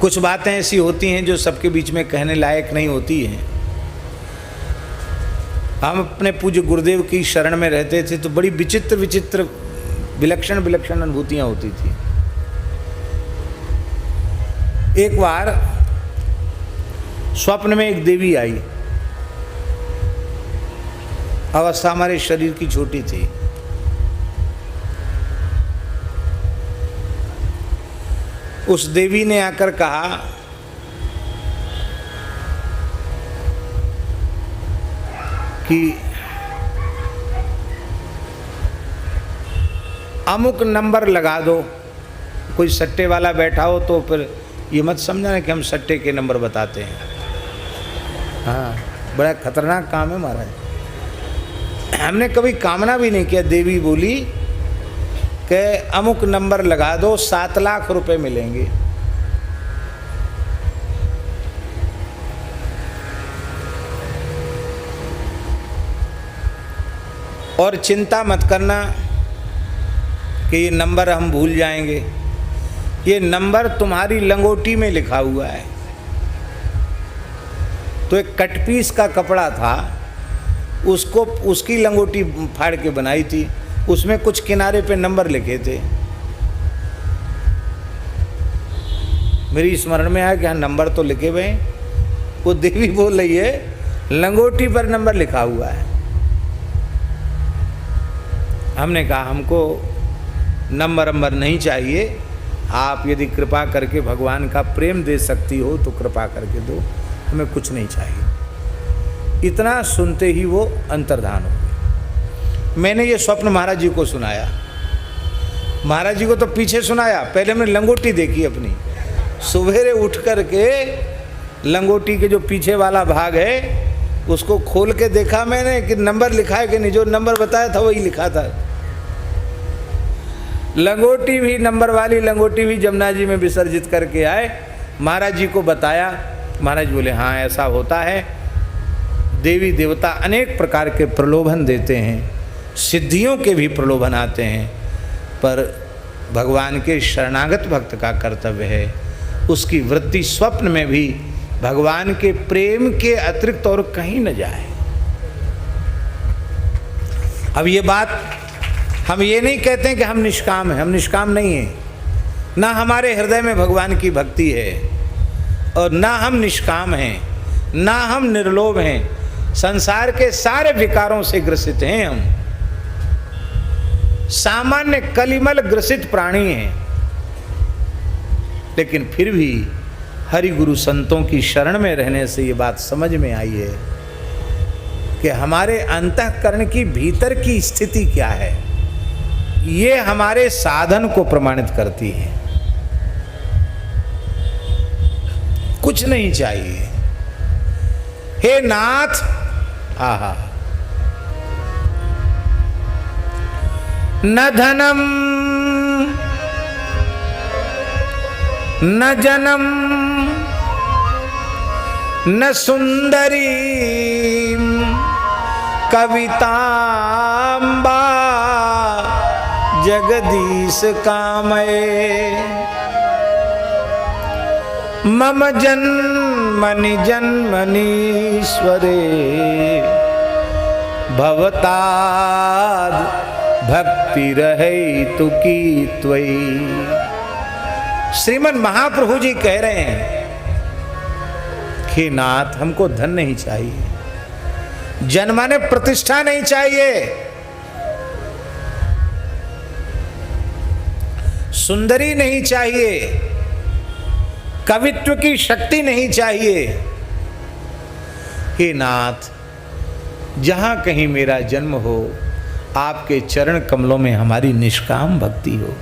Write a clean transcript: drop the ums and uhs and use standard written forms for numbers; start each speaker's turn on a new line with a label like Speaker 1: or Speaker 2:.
Speaker 1: कुछ बातें ऐसी होती हैं जो सबके बीच में कहने लायक नहीं होती हैं। हम अपने पूज्य गुरुदेव की शरण में रहते थे तो बड़ी विचित्र विचित्र विलक्षण विलक्षण अनुभूतियां होती थी। एक बार स्वप्न में एक देवी आई। अवस्था हमारे शरीर की छोटी थी। उस देवी ने आकर कहा कि अमुक नंबर लगा दो। कोई सट्टे वाला बैठा हो तो फिर ये मत समझना कि हम सट्टे के नंबर बताते हैं। हाँ, बड़ा खतरनाक काम है महाराज। हमने कभी कामना भी नहीं किया। देवी बोली कि अमुक नंबर लगा दो, 7 लाख रुपए मिलेंगे। और चिंता मत करना कि ये नंबर हम भूल जाएंगे। ये नंबर तुम्हारी लंगोटी में लिखा हुआ है। तो एक कटपीस का कपड़ा था, उसको उसकी लंगोटी फाड़ के बनाई थी। उसमें कुछ किनारे पे नंबर लिखे थे। मेरी स्मरण में आया कि हाँ नंबर तो लिखे हुए हैं। वो देवी बोल रही है लंगोटी पर नंबर लिखा हुआ है। हमने कहा हमको नंबर नहीं चाहिए। आप यदि कृपा करके भगवान का प्रेम दे सकती हो तो कृपा करके दो, हमें कुछ नहीं चाहिए। इतना सुनते ही वो अंतर्धान हो गई। मैंने ये स्वप्न महाराज जी को सुनाया। महाराज जी को तो पीछे सुनाया, पहले मैंने लंगोटी देखी अपनी। सवेरे उठ कर के लंगोटी के जो पीछे वाला भाग है उसको खोल के देखा मैंने कि नंबर लिखा है कि नहीं। जो नंबर बताया था वही लिखा था। लंगोटी भी नंबर वाली लंगोटी भी जमुना जी में विसर्जित करके आए। महाराज जी को बताया। महाराज बोले हाँ ऐसा होता है। देवी देवता अनेक प्रकार के प्रलोभन देते हैं, सिद्धियों के भी प्रलोभन आते हैं, पर भगवान के शरणागत भक्त का कर्तव्य है उसकी वृत्ति स्वप्न में भी भगवान के प्रेम के अतिरिक्त और कहीं न जाए। अब ये बात हम ये नहीं कहते हैं कि हम निष्काम हैं। हम निष्काम नहीं हैं। ना हमारे हृदय में भगवान की भक्ति है और ना हम निष्काम हैं, ना हम निर्लोभ हैं। संसार के सारे विकारों से ग्रसित हैं। हम सामान्य कलिमल ग्रसित प्राणी हैं, लेकिन फिर भी हरि गुरु संतों की शरण में रहने से ये बात समझ में आई है कि हमारे अंतःकरण की भीतर की स्थिति क्या है। ये हमारे साधन को प्रमाणित करती है। कुछ नहीं चाहिए। हे नाथ, आहा, न धनम न जनम न सुंदरी कवितांबा जगदीश कामये। मम जन्मनि जन्मनीश्वरे भवताद भक्ति रहे तु की त्वयि। श्रीमन महाप्रभु जी कह रहे हैं कि नाथ हमको धन नहीं चाहिए, जन्माने प्रतिष्ठा नहीं चाहिए, सुंदरी नहीं चाहिए, कवित्व की शक्ति नहीं चाहिए। हे नाथ, जहां कहीं मेरा जन्म हो, आपके चरण कमलों में हमारी निष्काम भक्ति हो।